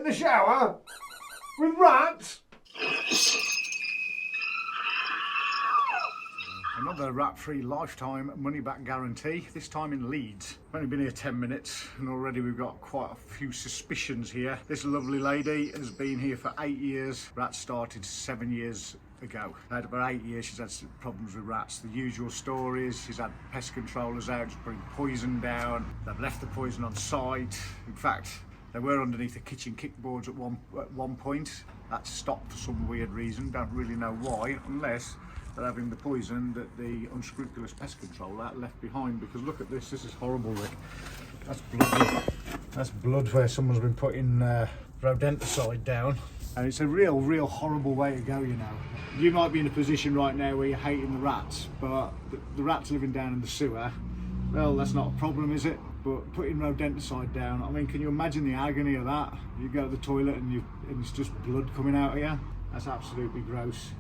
in the shower with rats. Another rat-free lifetime money-back guarantee, this time in Leeds. I've only been here 10 minutes and already we've got quite a few suspicions here. This lovely lady has been here for 8 years. Rats started 7 years ago. Had about 8 years she's had some problems with rats. The usual stories, she's had pest controllers out, just putting poison down. They've left the poison on site. In fact, they were underneath the kitchen kickboards at one point. That stopped for some weird reason, don't really know why, unless they're having the poison that the unscrupulous pest controller left behind. Because look at this, this is horrible, Rick. That's blood. That's blood where someone's been putting rodenticide down. And it's a real horrible way to go, you know. You might be in a position right now where you're hating the rats, but the rats living down in the sewer, well, that's not a problem, is it? But putting rodenticide down, I mean, can you imagine the agony of that? You go to the toilet and it's just blood coming out of you. That's absolutely gross.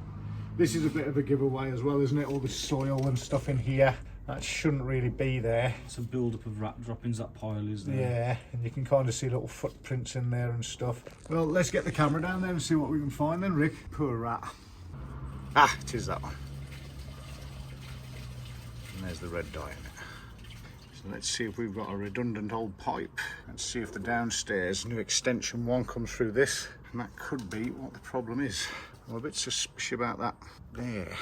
This is a bit of a giveaway as well, isn't it? All the soil and stuff in here. That shouldn't really be there. It's a build-up of rat droppings, that pile, isn't it? Yeah, and you can kind of see little footprints in there and stuff. Well, let's get the camera down there and see what we can find then, Rick. Poor rat. Ah, it is that one. And there's the red dye in it. So let's see if we've got a redundant old pipe. Let's see if the downstairs new extension one comes through this. And that could be what the problem is. I'm a bit suspicious about that. There.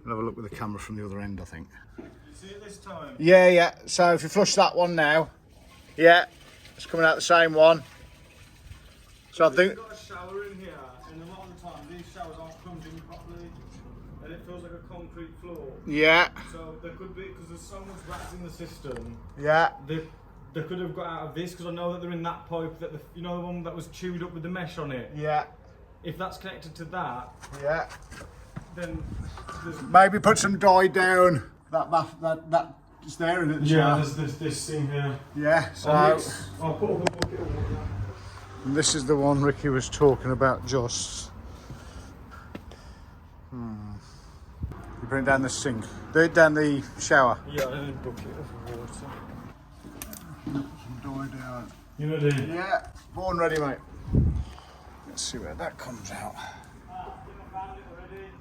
We'll have a look with the camera from the other end, I think. You see it this time? Yeah. So if you flush that one now, yeah, it's coming out the same one. So I think. We've got a shower in here, and a lot of the time these showers aren't plunging properly, and it feels like a concrete floor. Yeah. So there could be, because there's so much rats in the system. Yeah. They could have got out of this, because I know that they're in that pipe, that you know, the one that was chewed up with the mesh on it. Yeah. If that's connected to that, Yeah. then there's... Maybe put some dye down. That is there, isn't it? Yeah, there's this thing here. Yeah. So I'll put up a bucket of water. and this is the one Ricky was talking about, just. You bring it down the sink. Do it down the shower. Yeah, and a bucket of water. Some dye down. You know the... Yeah. Born ready, mate. Let's see where that comes out.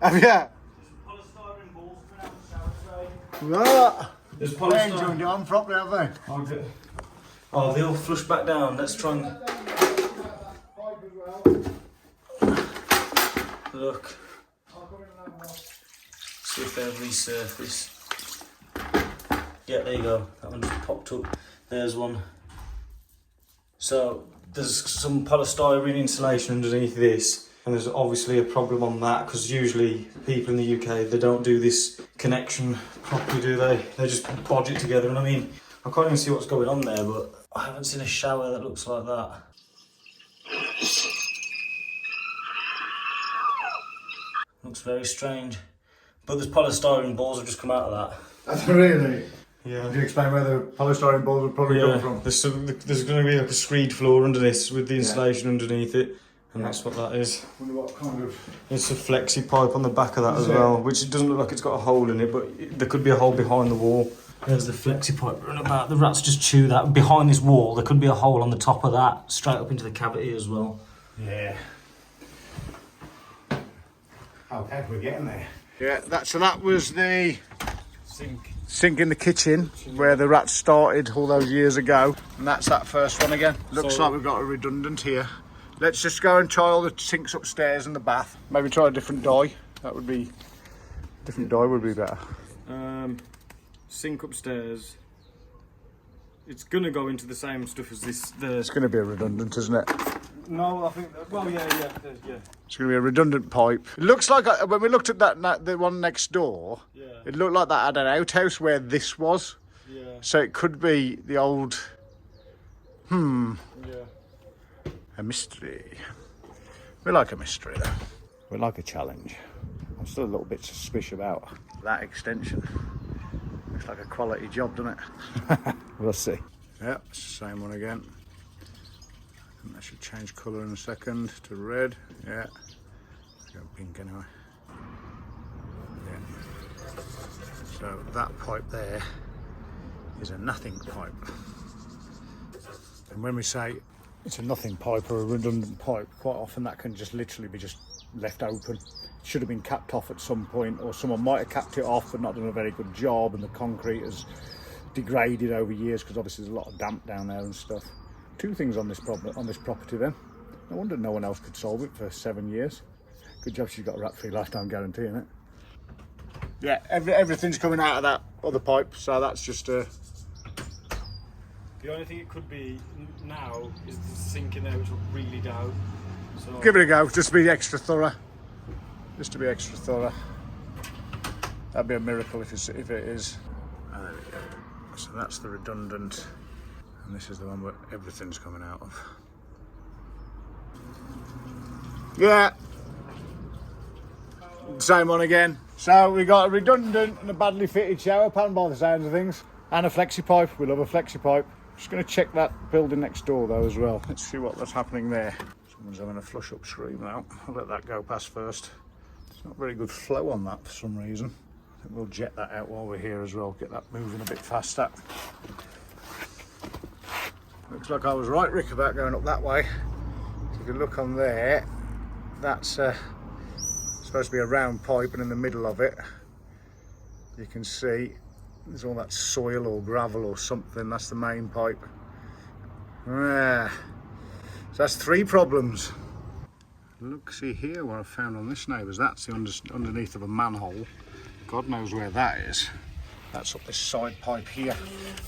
Have you? There's polystyrene balls coming out of the shower tray. What? There's They ain't polystyrene. joined on properly, have they? Okay. Oh, they all flush back down. Let's try and look. See if they'll resurface. Yeah, there you go. That one just popped up. There's one. So there's some polystyrene insulation underneath this, and there's obviously a problem on that, because usually people in the UK, they don't do this connection properly, do they? They just bodge it together, and I mean, I can't even see what's going on there, but I haven't seen a shower that looks like that. Looks very strange. But there's polystyrene balls have just come out of that. That's really? Yeah. Could you explain where the polystyrene balls would probably come from? There's going to be like a screed floor under this with the insulation underneath it, and that's what that is. I wonder what kind of... It's a flexi pipe on the back of that as well, which it doesn't look like it's got a hole in it, but there could be a hole behind the wall. There's the flexi pipe running about. The rats just chew that. Behind this wall, there could be a hole on the top of that, straight up into the cavity as well. Yeah. How heck we're getting there. Yeah, so that was the sink in the kitchen where the rats started all those years ago, and that's that first one again. Looks like we've got a redundant here. Let's just go and try all the sinks upstairs and the bath. Maybe try a different dye. That would be... different dye would be better. Sink upstairs. It's going to go into the same stuff as this. It's going to be a redundant, isn't it? No, I think... Well, yeah. It's going to be a redundant pipe. It looks like, when we looked at the one next door, it looked like that had an outhouse where this was. Yeah. So it could be the old... Yeah. A mystery. We like a mystery, though. We like a challenge. I'm still a little bit suspicious about that extension. Looks like a quality job, doesn't it? We'll see. Yeah, it's the same one again. And that should change colour in a second to red. Yeah. Let's go pink anyway. Yeah. So that pipe there is a nothing pipe. And when we say it's a nothing pipe or a redundant pipe. Quite often that can just literally be just left open. It should have been capped off at some point, or someone might have capped it off but not done a very good job, and the concrete has degraded over years because obviously there's a lot of damp down there and stuff. Two things on this problem, on this property then. No wonder no one else could solve it for 7 years. Good job she's got a rat-free lifetime guarantee in it. Yeah, everything's coming out of that other pipe, so that's just The only thing it could be now is the sink in there, which will really down. So give it a go, just to be extra thorough. Just to be extra thorough. That'd be a miracle if it is. Oh, there we go. So that's the redundant, and this is the one where everything's coming out of. Yeah. Same one again. So we got a redundant and a badly fitted shower pan by the sounds of things, and a flexi pipe. We love a flexi pipe. Just going to check that building next door though as well. Let's see what's happening there. Someone's having a flush upstream now. I'll let that go past first. There's not very good flow on that for some reason. I think we'll jet that out while we're here as well. Get that moving a bit faster. Looks like I was right, Rick, about going up that way. So if you look on there, that's supposed to be a round pipe, and in the middle of it you can see there's all that soil or gravel or something. That's the main pipe. So that's 3 problems. Look, see here what I found on this neighbour's. That's the underneath of a manhole. God knows where that is. That's up this side pipe here.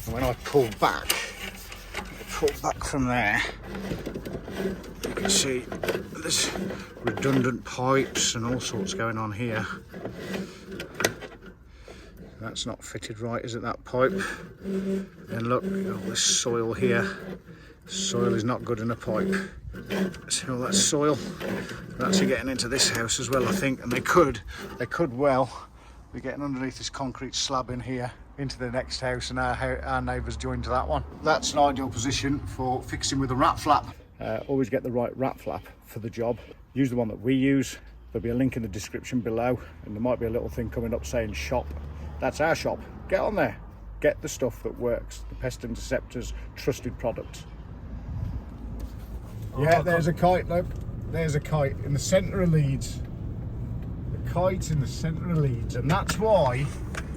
And when I pull back from there, you can see there's redundant pipes and all sorts going on here. That's not fitted right, is it, that pipe? Then look, all this soil here. Soil is not good in a pipe. See all that soil? They're actually getting into this house as well, I think, and they could well be getting underneath this concrete slab in here into the next house, and our neighbours joined to that one. That's an ideal position for fixing with a rat flap. Always get the right rat flap for the job. Use the one that we use. There'll be a link in the description below, and there might be a little thing coming up saying shop. That's our shop. Get on there. Get the stuff that works. The Pest Interceptors trusted product. Yeah, there's a kite, look. There's a kite in the centre of Leeds. The kite's in the centre of Leeds, and that's why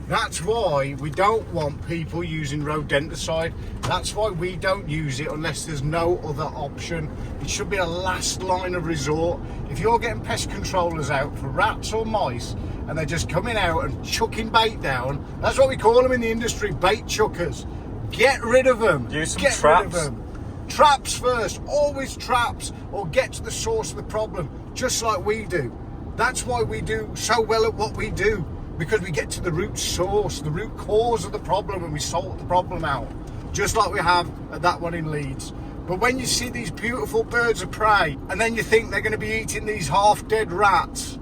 we don't want people using rodenticide. That's why we don't use it unless there's no other option. It should be a last line of resort. If you're getting pest controllers out for rats or mice and they're just coming out and chucking bait down, that's what we call them in the industry, bait chuckers. Get rid of them. Use some Get traps. rid of them. Traps first, always traps, or get to the source of the problem, just like we do. That's why we do so well at what we do, because we get to the root source, the root cause of the problem, and we sort the problem out, just like we have at that one in Leeds. But when you see these beautiful birds of prey, and then you think they're going to be eating these half-dead rats,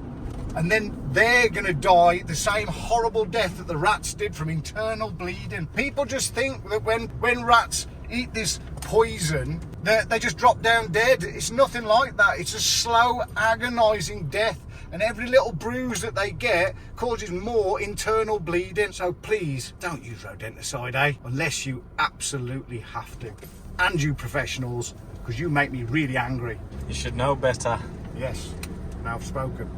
and then they're going to die the same horrible death that the rats did from internal bleeding. People just think that when rats eat this poison, they just drop down dead. It's nothing like that. It's a slow, agonising death, and every little bruise that they get causes more internal bleeding. So please don't use rodenticide, unless you absolutely have to. And you professionals, because you make me really angry. You should know better. Yes, now I've spoken.